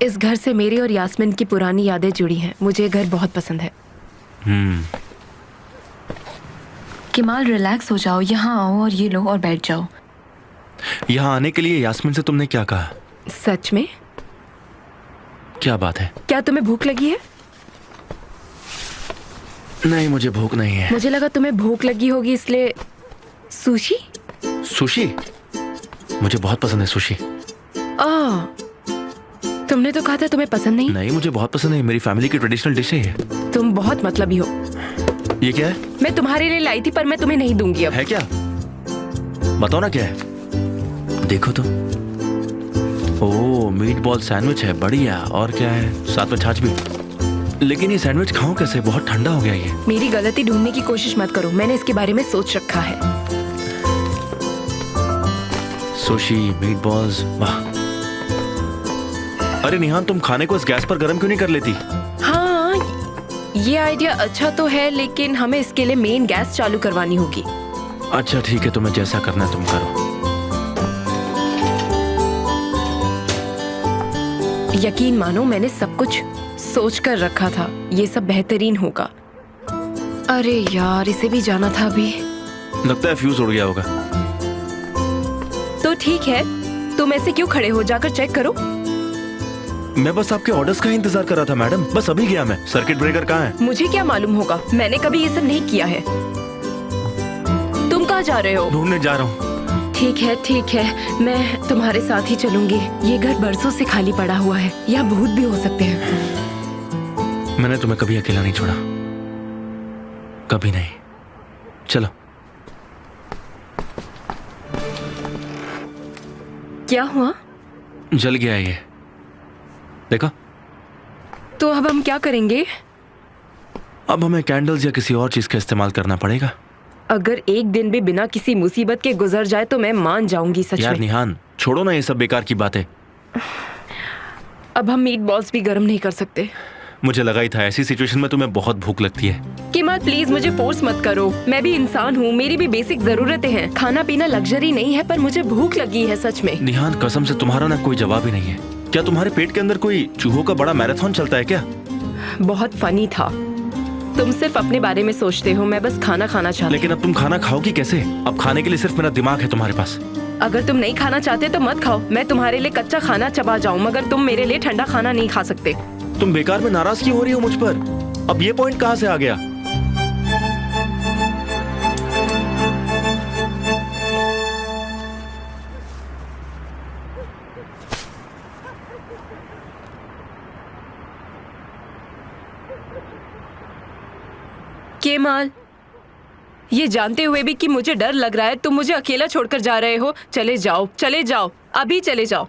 इस घर से मेरी और यास्मीन की पुरानी यादें जुड़ी हैं। मुझे ये घर बहुत पसंद है। केमाल रिलैक्स हो जाओ, यहाँ आओ और ये लो और बैठ जाओ। यहाँ आने के लिए यास्मीन से तुमने क्या कहा? सच में? क्या बात है? क्या तुम्हें भूख लगी है? नहीं, मुझे भूख नहीं है। मुझे लगा तुम्हें भूख लगी होगी इसलिए। सुशी? सुशी? मुझे बहुत पसंद है सुशी। तुमने तो कहा था तुम्हें पसंद नहीं। नहीं, मुझे बहुत पसंद है, मेरी फैमिली की ट्रेडिशनल डिश है ये। तुम बहुत मतलबी हो। ये क्या है? मैं तुम्हारे लिए लाई थी पर मैं तुम्हें नहीं दूंगी अब। है क्या? बताओ ना क्या है। देखो तो। ओह, मीट बॉल सैंडविच है, बढ़िया। और क्या है? साथ में छाछ भी। लेकिन ये सैंडविच खाऊं कैसे? बहुत ठंडा हो गया ये। मेरी गलती ढूंढने की कोशिश मत करो, मैंने इसके बारे में सोच रखा है। सुशी, मीट बॉल्स, वाह। अरे निहान, तुम खाने को इस गैस पर गर्म क्यों नहीं कर लेती? हाँ, ये आइडिया अच्छा तो है, लेकिन हमें इसके लिए मेन गैस चालू करवानी होगी। अच्छा ठीक है, तुम्हें जैसा करना है तुम करो। यकीन मानो, मैंने सब कुछ सोच कर रखा था। ये सब बेहतरीन होगा। अरे यार, इसे भी जाना था अभी। लगता है फ्यूज उड़ गया होगा। तो ठीक है, तुम ऐसे क्यों खड़े हो? जाकर चेक करो। मैं बस आपके ऑर्डर्स का इंतजार कर रहा था मैडम, बस अभी गया मैं। सर्किट ब्रेकर कहाँ है? मुझे क्या मालूम होगा, मैंने कभी ये सब नहीं किया है। तुम कहाँ जा रहे हो? ढूंढने जा रहा हूँ। ठीक है, मैं तुम्हारे साथ ही चलूंगी। ये घर बरसों से खाली पड़ा हुआ है, यहाँ भूत भी हो सकते हैं। मैंने तुम्हें कभी अकेला नहीं छोड़ा, कभी नहीं। चलो। क्या हुआ? जल गया ये, देखो। तो अब हम क्या करेंगे? अब हमें कैंडल्स या किसी और चीज का इस्तेमाल करना पड़ेगा। अगर एक दिन भी बिना किसी मुसीबत के गुजर जाए तो मैं मान जाऊंगी सच यार में। निहान, छोड़ो ना ये सब बेकार की बातें। अब हम मीट बॉल्स भी गर्म नहीं कर सकते। मुझे लगा ही था ऐसी सिचुएशन में तुम्हें बहुत भूख लगती है। केमाल प्लीज मुझे फोर्स मत करो, मैं भी इंसान हूँ, मेरी भी बेसिक जरूरतें हैं। खाना पीना लग्जरी नहीं है, पर मुझे भूख लगी है सच में। निहान, कसम से तुम्हारा ना कोई जवाब ही नहीं है। क्या तुम्हारे पेट के अंदर कोई चूहों का बड़ा मैराथन चलता है क्या? बहुत फनी था। तुम सिर्फ अपने बारे में सोचते हो, मैं बस खाना खाना चाहती हूँ। लेकिन अब तुम खाना खाओगी कैसे? अब खाने के लिए सिर्फ मेरा दिमाग है तुम्हारे पास। अगर तुम नहीं खाना चाहते तो मत खाओ। मैं तुम्हारे लिए कच्चा खाना चबा जाऊं, मगर तुम मेरे लिए ठंडा खाना नहीं खा सकते। तुम बेकार में नाराज क्यों हो रही हो मुझ पर? अब ये पॉइंट कहाँ से आ गया? केमाल, ये जानते हुए भी कि मुझे डर लग रहा है, तुम मुझे अकेला छोड़कर जा रहे हो। चले जाओ, चले जाओ, अभी चले जाओ।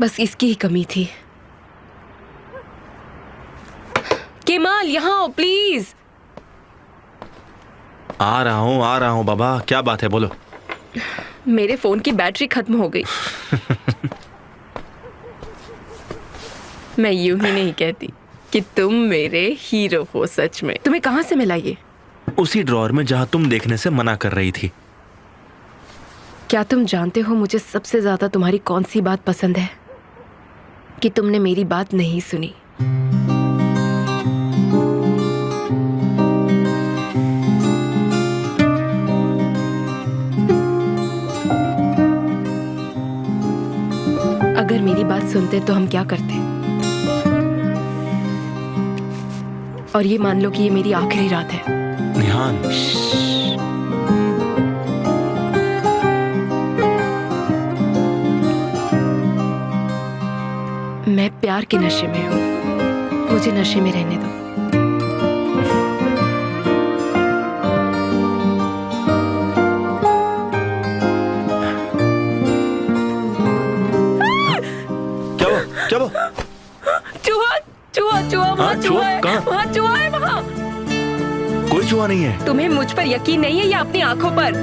बस इसकी ही कमी थी। केमाल, यहाँ आओ प्लीज। आ रहा हूँ बाबा। क्या बात है, बोलो। मेरे फोन की बैटरी खत्म हो गई। मैं यूं ही नहीं कहती कि तुम मेरे हीरो हो सच में। तुम्हें कहाँ से मिला ये? उसी ड्रॉअर में जहाँ तुम देखने से मना कर रही थी। क्या तुम जानते हो मुझे सबसे ज्यादा तुम्हारी कौन सी बात पसंद है? कि तुमने मेरी बात नहीं सुनी। अगर मेरी बात सुनते तो हम क्या करते? और ये मान लो कि ये मेरी आखिरी रात है। निहान, मैं प्यार के नशे में हूँ, मुझे नशे में रहने दो। क्या वो? चूहा, चूहा, चूहा, वहाँ चूहा है, वहाँ चूहा है, वहाँ। कोई चूहा नहीं है। तुम्हें मुझ पर यकीन नहीं है या अपनी आंखों पर?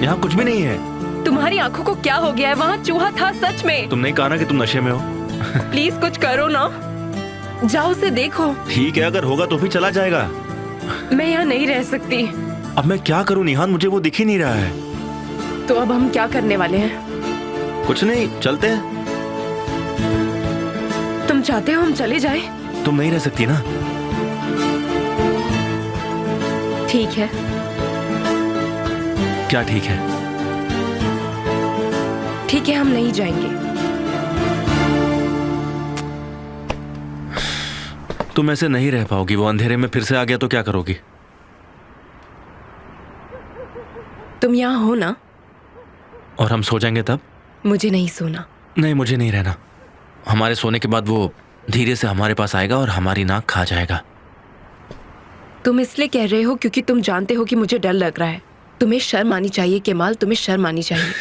यहाँ कुछ भी नहीं है। तुम्हारी आंखों को क्या हो गया है? वहाँ चूहा था सच में। तुम नहीं कहा ना कि तुम नशे में हो? प्लीज कुछ करो ना, जाओ उसे देखो। ठीक है, अगर होगा तो भी चला जाएगा। मैं यहाँ नहीं रह सकती। अब मैं क्या करूं निहान, मुझे वो दिख ही नहीं रहा है। तो अब हम क्या करने वाले हैं? कुछ नहीं, चलते हैं। तुम चाहते हो हम चले जाएं? तुम नहीं रह सकती ना। ठीक है। क्या ठीक है? ठीक है, हम नहीं जाएंगे। तुम ऐसे नहीं रह पाओगी। वो अंधेरे में फिर से आ गया तो क्या करोगी? तुम यहाँ हो ना? और हम सो जाएंगे तब? मुझे नहीं सोना। नहीं, मुझे नहीं रहना। हमारे सोने के बाद वो धीरे से हमारे पास आएगा और हमारी नाक खा जाएगा। तुम इसलिए कह रहे हो क्योंकि तुम जानते हो कि मुझे डर लग रहा है। तुम्हें शर्म आनी चाहिए केमाल, तुम्हें शर्म आनी चाहिए।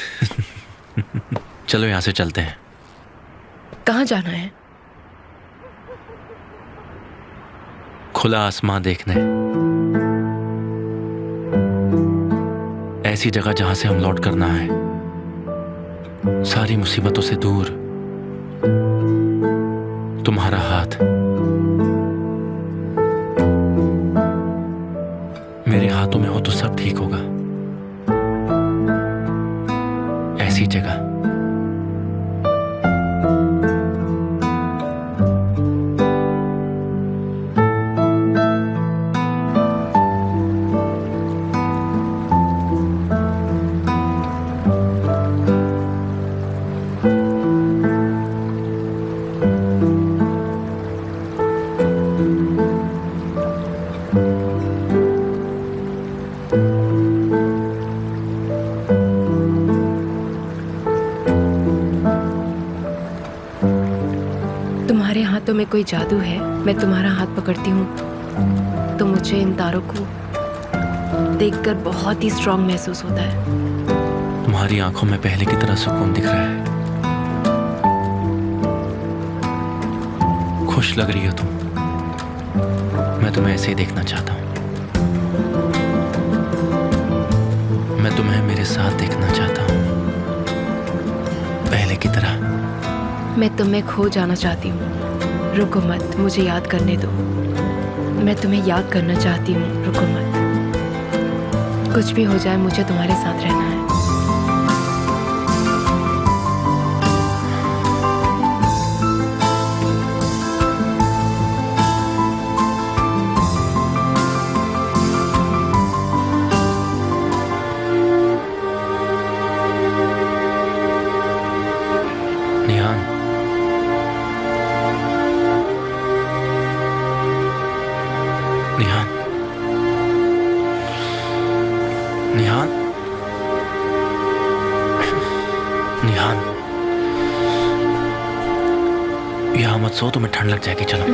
चलो यहाँ से चलते हैं। कहाँ जाना है? खुला आसमां देखने, ऐसी जगह जहां से हम लौट कर ना आए, सारी मुसीबतों से दूर। तुम्हारा हाथ मेरे हाथों में हो तो सब ठीक होगा। ऐसी जगह। तुम्हारे हाथों में कोई जादू है। मैं तुम्हारा हाथ पकड़ती हूँ तो मुझे इन तारों को देखकर बहुत ही स्ट्रांग महसूस होता है। तुम्हारी आंखों में पहले की तरह सुकून दिख रहा है। खुश लग रही हो तुम। मैं तुम्हें ऐसे ही देखना चाहता हूँ। मैं तुम्हें मेरे साथ देखना चाहता हूँ, पहले की तरह। मैं तुम्हें खो जाना चाहती हूँ। रुको मत, मुझे याद करने दो। मैं तुम्हें याद करना चाहती हूँ, रुको मत। कुछ भी हो जाए, मुझे तुम्हारे साथ रहना है। निहान, निहान, निहान, निहान, यहाँ मत सो, तुम्हें ठंड लग जाएगी। चलो।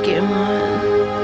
केमाल।